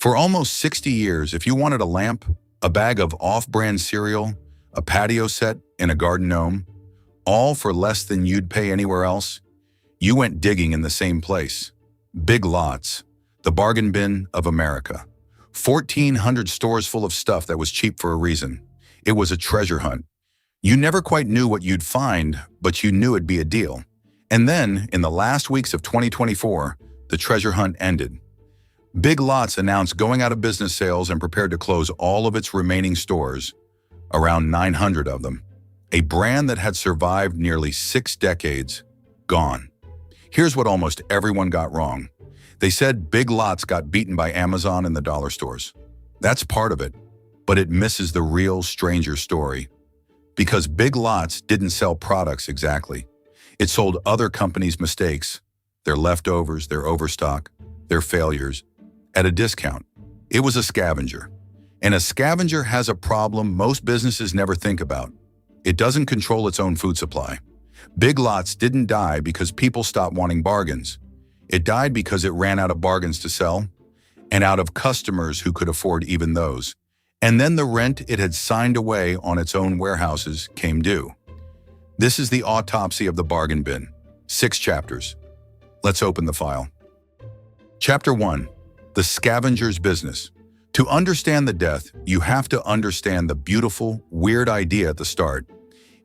For almost 60 years, if you wanted a lamp, a bag of off-brand cereal, a patio set, and a garden gnome, all for less than you'd pay anywhere else, you went digging in the same place. Big Lots, the bargain bin of America. 1,400 stores full of stuff that was cheap for a reason. It was a treasure hunt. You never quite knew what you'd find, but you knew it'd be a deal. And then, in the last weeks of 2024, the treasure hunt ended. Big Lots announced going out of business sales and prepared to close all of its remaining stores, around 900 of them. A brand that had survived nearly 6 decades, gone. Here's what almost everyone got wrong. They said Big Lots got beaten by Amazon and the dollar stores. That's part of it, but it misses the real stranger story. Because Big Lots didn't sell products exactly. It sold other companies' mistakes, their leftovers, their overstock, their failures, at a discount. It was a scavenger. And a scavenger has a problem most businesses never think about. It doesn't control its own food supply. Big Lots didn't die because people stopped wanting bargains. It died because it ran out of bargains to sell, and out of customers who could afford even those. And then the rent it had signed away on its own warehouses came due. This is the autopsy of the bargain bin. 6 chapters. Let's open the file. Chapter 1. The Scavenger's Business. To understand the death, you have to understand the beautiful, weird idea at the start.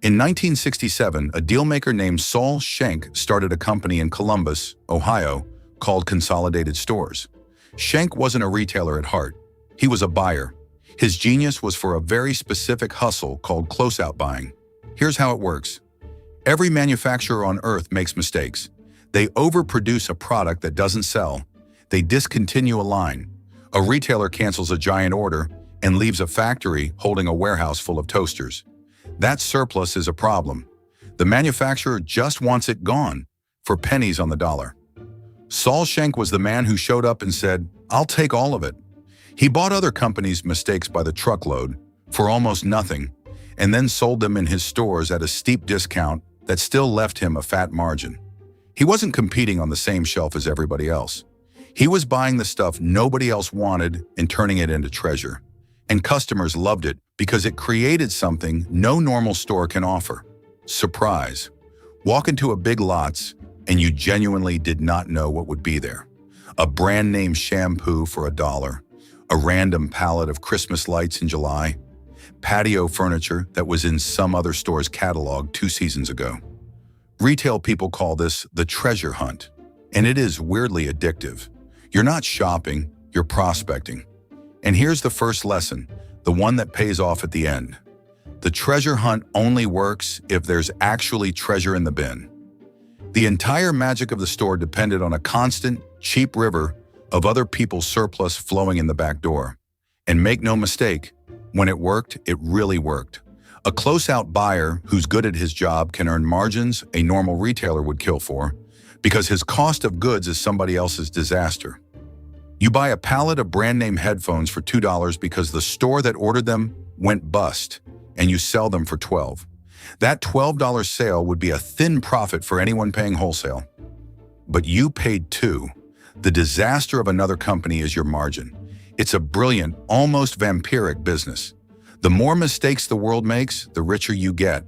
In 1967, a dealmaker named Saul Schenck started a company in Columbus, Ohio, called Consolidated Stores. Schenck wasn't a retailer at heart. He was a buyer. His genius was for a very specific hustle called closeout buying. Here's how it works. Every manufacturer on earth makes mistakes. They overproduce a product that doesn't sell. They discontinue a line. A retailer cancels a giant order and leaves a factory holding a warehouse full of toasters. That surplus is a problem. The manufacturer just wants it gone, for pennies on the dollar. Saul Schenck was the man who showed up and said, "I'll take all of it." He bought other companies' mistakes by the truckload, for almost nothing, and then sold them in his stores at a steep discount that still left him a fat margin. He wasn't competing on the same shelf as everybody else. He was buying the stuff nobody else wanted and turning it into treasure. And customers loved it because it created something no normal store can offer. Surprise. Walk into a Big Lots and you genuinely did not know what would be there. A brand name shampoo for $1, a random pallet of Christmas lights in July, patio furniture that was in some other store's catalog 2 seasons ago. Retail people call this the treasure hunt, and it is weirdly addictive. You're not shopping, you're prospecting. And here's the first lesson, the one that pays off at the end. The treasure hunt only works if there's actually treasure in the bin. The entire magic of the store depended on a constant, cheap river of other people's surplus flowing in the back door. And make no mistake, when it worked, it really worked. A close-out buyer who's good at his job can earn margins a normal retailer would kill for, because his cost of goods is somebody else's disaster. You buy a pallet of brand-name headphones for $2 because the store that ordered them went bust, and you sell them for $12. That $12 sale would be a thin profit for anyone paying wholesale. But you paid $2. The disaster of another company is your margin. It's a brilliant, almost vampiric business. The more mistakes the world makes, the richer you get.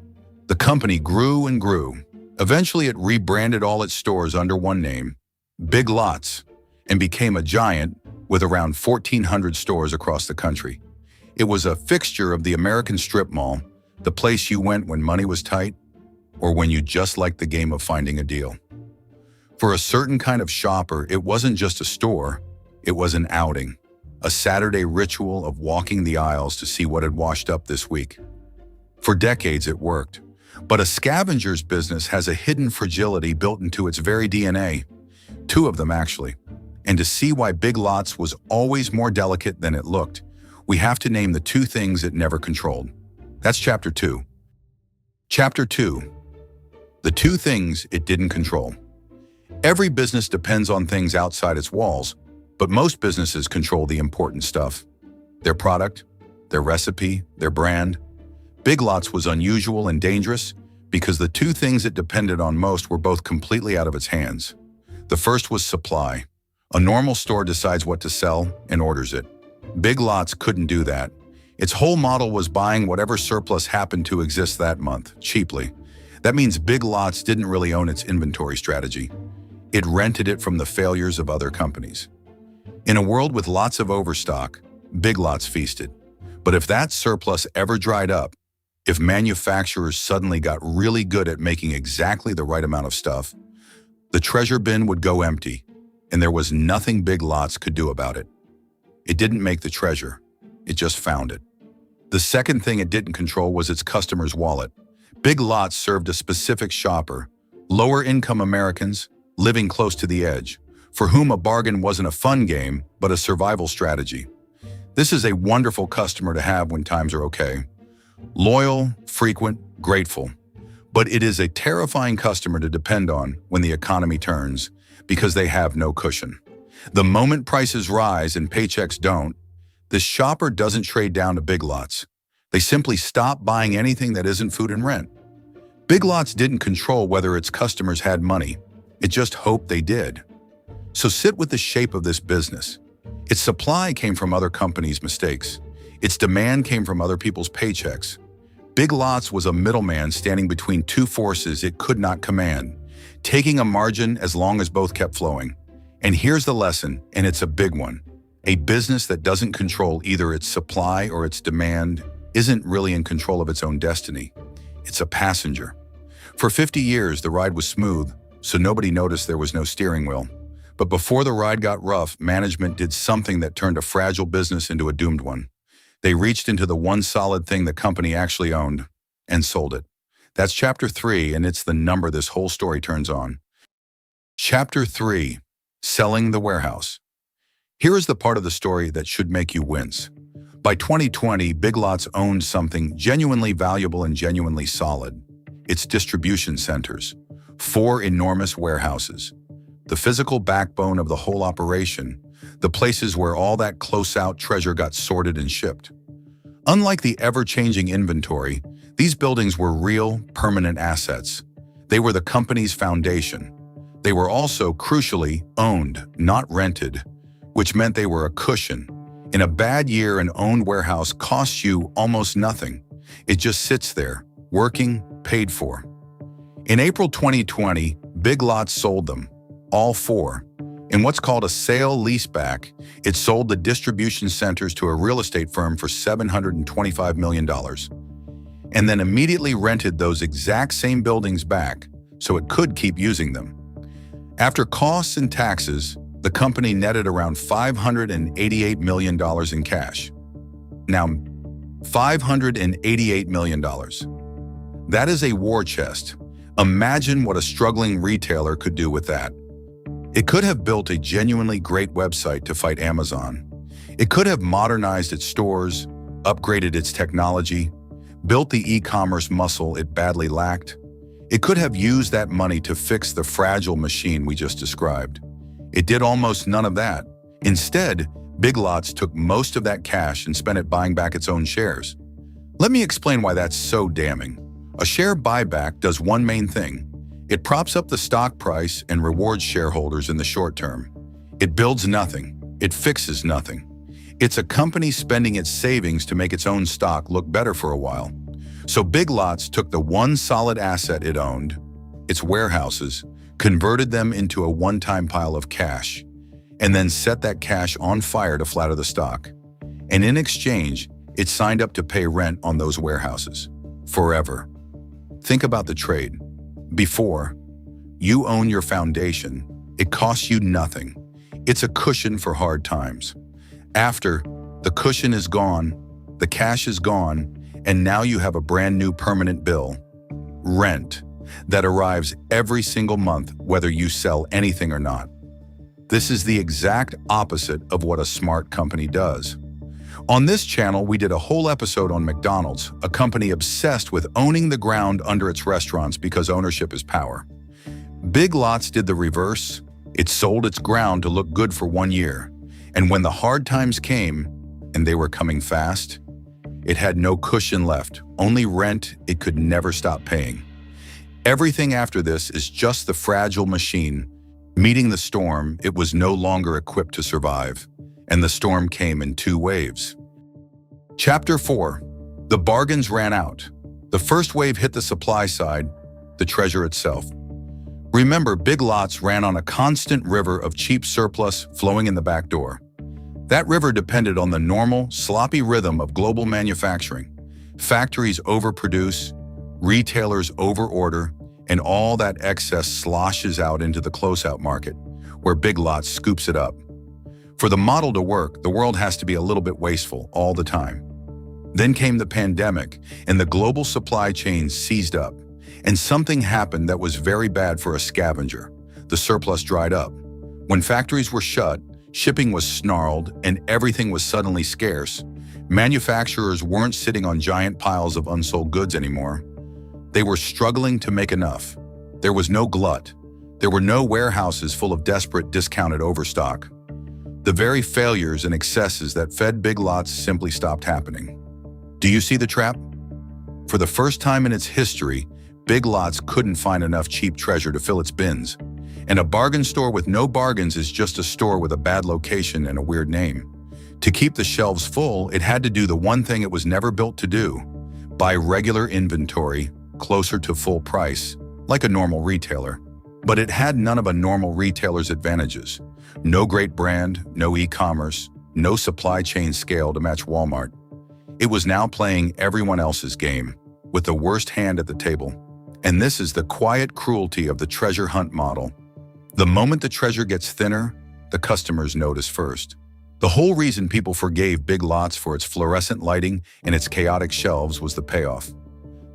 The company grew and grew. Eventually, it rebranded all its stores under one name, Big Lots, and became a giant with around 1,400 stores across the country. It was a fixture of the American strip mall, the place you went when money was tight or when you just liked the game of finding a deal. For a certain kind of shopper, it wasn't just a store, it was an outing, a Saturday ritual of walking the aisles to see what had washed up this week. For decades, it worked. But a scavenger's business has a hidden fragility built into its very DNA. 2 of them, actually. And to see why Big Lots was always more delicate than it looked, we have to name the 2 things it never controlled. That's Chapter 2. Chapter 2. The 2 things it didn't control. Every business depends on things outside its walls, but most businesses control the important stuff. Their product, their recipe, their brand. Big Lots was unusual and dangerous because the 2 things it depended on most were both completely out of its hands. The first was supply. A normal store decides what to sell and orders it. Big Lots couldn't do that. Its whole model was buying whatever surplus happened to exist that month, cheaply. That means Big Lots didn't really own its inventory strategy. It rented it from the failures of other companies. In a world with lots of overstock, Big Lots feasted. But if that surplus ever dried up, if manufacturers suddenly got really good at making exactly the right amount of stuff, the treasure bin would go empty, and there was nothing Big Lots could do about it. It didn't make the treasure, it just found it. The second thing it didn't control was its customer's wallet. Big Lots served a specific shopper, lower-income Americans living close to the edge, for whom a bargain wasn't a fun game, but a survival strategy. This is a wonderful customer to have when times are okay. Loyal, frequent, grateful. But it is a terrifying customer to depend on when the economy turns, because they have no cushion. The moment prices rise and paychecks don't, this shopper doesn't trade down to Big Lots. They simply stop buying anything that isn't food and rent. Big Lots didn't control whether its customers had money. It just hoped they did. So sit with the shape of this business. Its supply came from other companies' mistakes. Its demand came from other people's paychecks. Big Lots was a middleman standing between two forces it could not command, taking a margin as long as both kept flowing. And here's the lesson, and it's a big one. A business that doesn't control either its supply or its demand isn't really in control of its own destiny. It's a passenger. For 50 years, the ride was smooth, so nobody noticed there was no steering wheel. But before the ride got rough, management did something that turned a fragile business into a doomed one. They reached into the one solid thing the company actually owned and sold it. That's Chapter 3, and it's the number this whole story turns on. Chapter 3, Selling the Warehouse. Here is the part of the story that should make you wince. By 2020, Big Lots owned something genuinely valuable and genuinely solid. Its distribution centers. 4 enormous warehouses. The physical backbone of the whole operation, the places where all that close-out treasure got sorted and shipped. Unlike the ever-changing inventory, these buildings were real, permanent assets. They were the company's foundation. They were also, crucially, owned, not rented, which meant they were a cushion. In a bad year, an owned warehouse costs you almost nothing. It just sits there, working, paid for. In April 2020, Big Lots sold them, all 4. In what's called a sale-leaseback, it sold the distribution centers to a real estate firm for $725 million, and then immediately rented those exact same buildings back so it could keep using them. After costs and taxes, the company netted around $588 million in cash. Now, $588 million. That is a war chest. Imagine what a struggling retailer could do with that. It could have built a genuinely great website to fight Amazon. It could have modernized its stores, upgraded its technology, built the e-commerce muscle it badly lacked. It could have used that money to fix the fragile machine we just described. It did almost none of that. Instead, Big Lots took most of that cash and spent it buying back its own shares. Let me explain why that's so damning. A share buyback does one main thing. It props up the stock price and rewards shareholders in the short term. It builds nothing. It fixes nothing. It's a company spending its savings to make its own stock look better for a while. So Big Lots took the one solid asset it owned, its warehouses, converted them into a one-time pile of cash, and then set that cash on fire to flatter the stock. And in exchange, it signed up to pay rent on those warehouses. Forever. Think about the trade. Before, you own your foundation. It costs you nothing. It's a cushion for hard times. After, the cushion is gone, the cash is gone, and now you have a brand new permanent bill, rent, that arrives every single month whether you sell anything or not. This is the exact opposite of what a smart company does. On this channel, we did a whole episode on McDonald's, a company obsessed with owning the ground under its restaurants because ownership is power. Big Lots did the reverse. It sold its ground to look good for 1 year. And when the hard times came, and they were coming fast, it had no cushion left, only rent it could never stop paying. Everything after this is just the fragile machine Meeting the storm, it was no longer equipped to survive, and the storm came in two waves. Chapter 4. The bargains ran out. The first wave hit the supply side, the treasure itself. Remember, Big Lots ran on a constant river of cheap surplus flowing in the back door. That river depended on the normal, sloppy rhythm of global manufacturing. Factories overproduce, retailers overorder, and all that excess sloshes out into the closeout market, where Big Lots scoops it up. For the model to work, the world has to be a little bit wasteful all the time. Then came the pandemic, and the global supply chains seized up. And something happened that was very bad for a scavenger. The surplus dried up. When factories were shut, shipping was snarled, and everything was suddenly scarce. Manufacturers weren't sitting on giant piles of unsold goods anymore. They were struggling to make enough. There was no glut. There were no warehouses full of desperate, discounted overstock. The very failures and excesses that fed Big Lots simply stopped happening. Do you see the trap? For the first time in its history, Big Lots couldn't find enough cheap treasure to fill its bins. And a bargain store with no bargains is just a store with a bad location and a weird name. To keep the shelves full, it had to do the one thing it was never built to do: buy regular inventory closer to full price, like a normal retailer. But it had none of a normal retailer's advantages. No great brand, no e-commerce, no supply chain scale to match Walmart. It was now playing everyone else's game, with the worst hand at the table. And this is the quiet cruelty of the treasure hunt model. The moment the treasure gets thinner, the customers notice first. The whole reason people forgave Big Lots for its fluorescent lighting and its chaotic shelves was the payoff.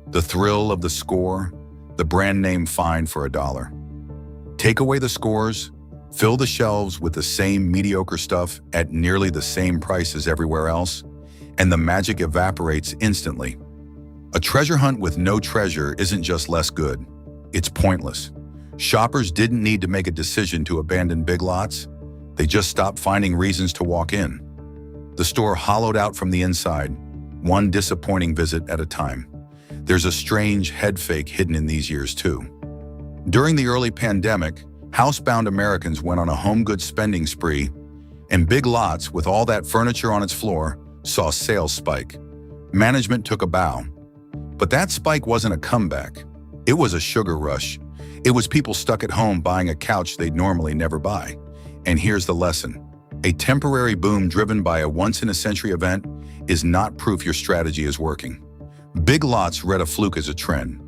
The thrill of the score, the brand name find for $1. Take away the scores, fill the shelves with the same mediocre stuff at nearly the same price as everywhere else, and the magic evaporates instantly. A treasure hunt with no treasure isn't just less good, it's pointless. Shoppers didn't need to make a decision to abandon Big Lots. They just stopped finding reasons to walk in. The store hollowed out from the inside, one disappointing visit at a time. There's a strange head fake hidden in these years too. During the early pandemic, housebound Americans went on a home goods spending spree, and Big Lots, with all that furniture on its floor, saw sales spike. Management took a bow. But that spike wasn't a comeback. It was a sugar rush. It was people stuck at home buying a couch they'd normally never buy. And here's the lesson. A temporary boom driven by a once-in-a-century event is not proof your strategy is working. Big Lots read a fluke as a trend,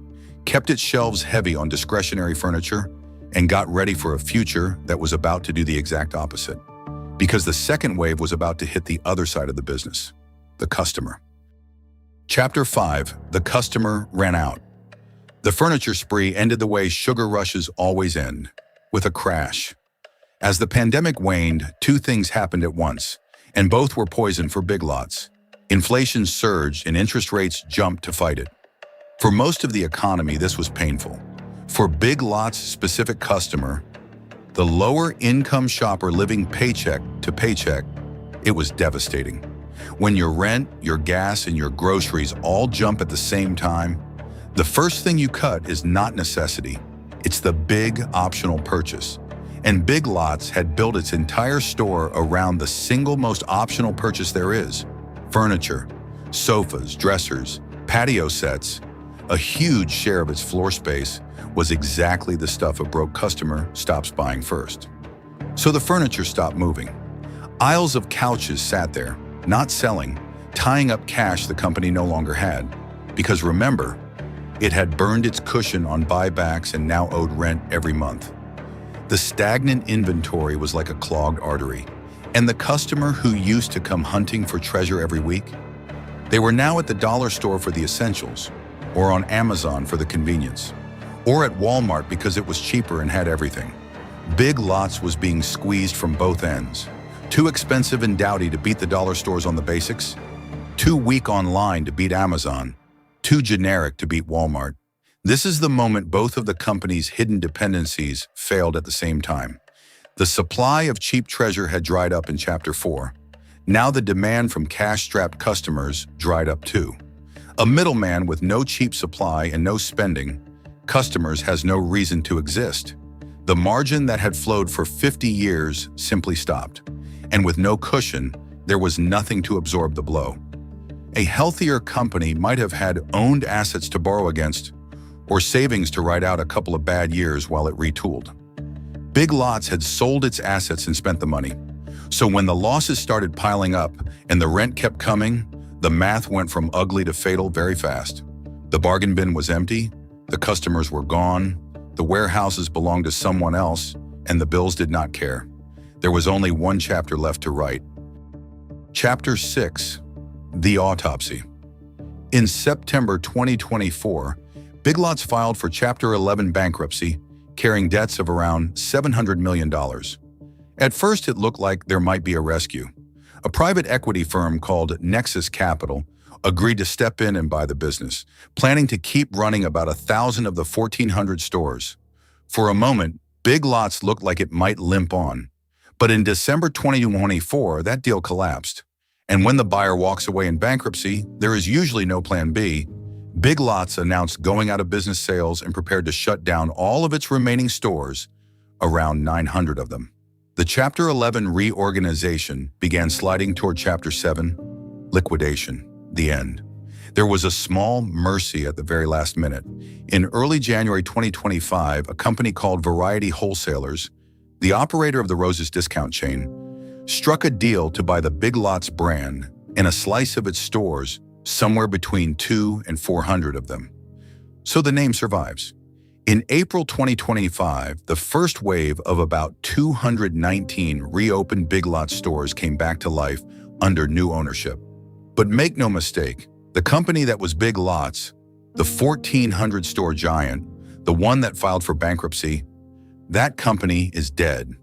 kept its shelves heavy on discretionary furniture, and got ready for a future that was about to do the exact opposite. Because the second wave was about to hit the other side of the business, the customer. Chapter 5. The customer ran out. The furniture spree ended the way sugar rushes always end, with a crash. As the pandemic waned, two things happened at once, and both were poison for Big Lots. Inflation surged and interest rates jumped to fight it. For most of the economy, this was painful. For Big Lots' specific customer, the lower-income shopper living paycheck to paycheck, it was devastating. When your rent, your gas, and your groceries all jump at the same time, the first thing you cut is not necessity. It's the big optional purchase. And Big Lots had built its entire store around the single most optional purchase there is: furniture, sofas, dressers, patio sets. A huge share of its floor space was exactly the stuff a broke customer stops buying first. So the furniture stopped moving. Aisles of couches sat there, not selling, tying up cash the company no longer had. Because remember, it had burned its cushion on buybacks and now owed rent every month. The stagnant inventory was like a clogged artery, and the customer who used to come hunting for treasure every week, they were now at the dollar store for the essentials, or on Amazon for the convenience, or at Walmart because it was cheaper and had everything. Big Lots was being squeezed from both ends. Too expensive and dowdy to beat the dollar stores on the basics, too weak online to beat Amazon, too generic to beat Walmart. This is the moment both of the company's hidden dependencies failed at the same time. The supply of cheap treasure had dried up in Chapter 4. Now the demand from cash-strapped customers dried up too. A middleman with no cheap supply and no spending, customers has no reason to exist. The margin that had flowed for 50 years simply stopped. And with no cushion, there was nothing to absorb the blow. A healthier company might have had owned assets to borrow against, or savings to ride out a couple of bad years while it retooled. Big Lots had sold its assets and spent the money. So when the losses started piling up and the rent kept coming, the math went from ugly to fatal very fast. The bargain bin was empty, the customers were gone, the warehouses belonged to someone else, and the bills did not care. There was only one chapter left to write. Chapter 6. The Autopsy. In September 2024, Big Lots filed for Chapter 11 bankruptcy, carrying debts of around $700 million. At first, it looked like there might be a rescue. A private equity firm called Nexus Capital agreed to step in and buy the business, planning to keep running about 1,000 of the 1,400 stores. For a moment, Big Lots looked like it might limp on. But in December 2024, that deal collapsed. And when the buyer walks away in bankruptcy, there is usually no plan B. Big Lots announced going out of business sales and prepared to shut down all of its remaining stores, around 900 of them. The Chapter 11 reorganization began sliding toward Chapter 7, liquidation, the end. There was a small mercy at the very last minute. In early January 2025, a company called Variety Wholesalers, the operator of the Roses discount chain, struck a deal to buy the Big Lots brand and a slice of its stores, somewhere between 200 and 400 of them. So the name survives. In April 2025, the first wave of about 219 reopened Big Lots stores came back to life under new ownership. But make no mistake, the company that was Big Lots, the 1,400 store giant, the one that filed for bankruptcy, that company is dead.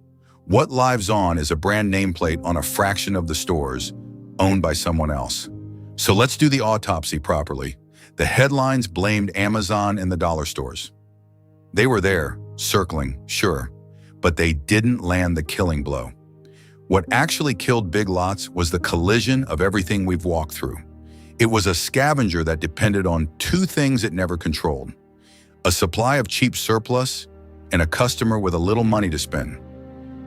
What lives on is a brand nameplate on a fraction of the stores owned by someone else. So let's do the autopsy properly. The headlines blamed Amazon and the dollar stores. They were there, circling, sure, but they didn't land the killing blow. What actually killed Big Lots was the collision of everything we've walked through. It was a scavenger that depended on two things it never controlled: a supply of cheap surplus and a customer with a little money to spend.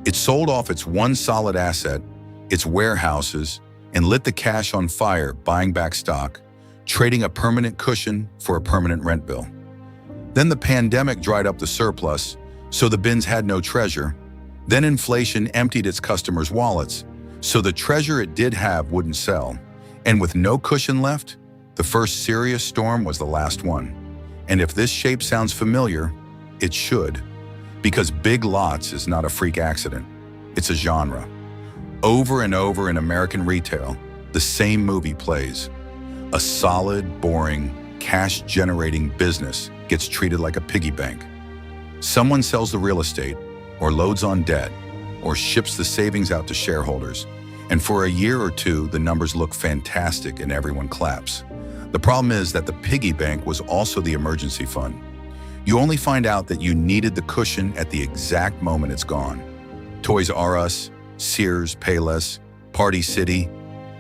It sold off its one solid asset, its warehouses, and lit the cash on fire, buying back stock, trading a permanent cushion for a permanent rent bill. Then the pandemic dried up the surplus, so the bins had no treasure. Then inflation emptied its customers' wallets, so the treasure it did have wouldn't sell. And with no cushion left, the first serious storm was the last one. And if this shape sounds familiar, it should, because Big Lots is not a freak accident. It's a genre. Over and over in American retail, the same movie plays. A solid, boring, cash-generating business gets treated like a piggy bank. Someone sells the real estate, or loads on debt, or ships the savings out to shareholders. And for a year or two, the numbers look fantastic and everyone claps. The problem is that the piggy bank was also the emergency fund. You only find out that you needed the cushion at the exact moment it's gone. Toys R Us, Sears, Payless, Party City,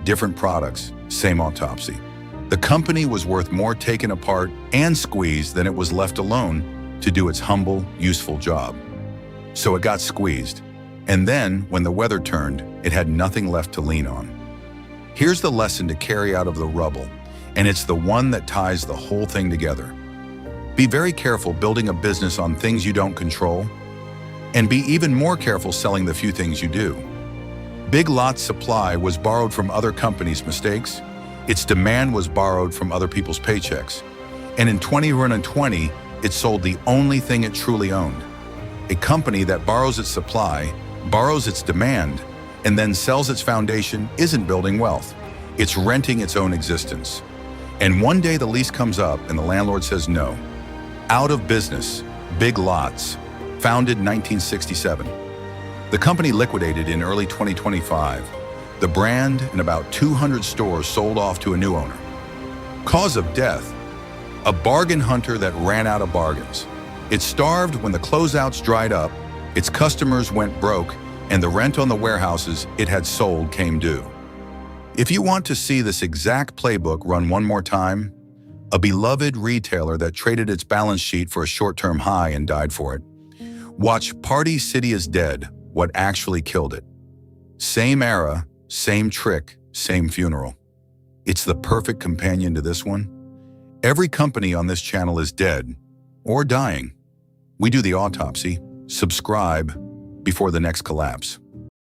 different products, same autopsy. The company was worth more taken apart and squeezed than it was left alone to do its humble, useful job. So it got squeezed. And then, when the weather turned, it had nothing left to lean on. Here's the lesson to carry out of the rubble, and it's the one that ties the whole thing together. Be very careful building a business on things you don't control, and be even more careful selling the few things you do. Big Lots' supply was borrowed from other companies' mistakes. Its demand was borrowed from other people's paychecks. And in 2020, it sold the only thing it truly owned. A company that borrows its supply, borrows its demand, and then sells its foundation isn't building wealth. It's renting its own existence. And one day the lease comes up and the landlord says no. Out of business, Big Lots, founded in 1967. The company liquidated in early 2025. The brand and about 200 stores sold off to a new owner. Cause of death: a bargain hunter that ran out of bargains. It starved when the closeouts dried up, its customers went broke, and the rent on the warehouses it had sold came due. If you want to see this exact playbook run one more time, a beloved retailer that traded its balance sheet for a short-term high and died for it. Watch Party City is Dead, What Actually Killed It. Same era, same trick, same funeral. It's the perfect companion to this one. Every company on this channel is dead or dying. We do the autopsy. Subscribe before the next collapse.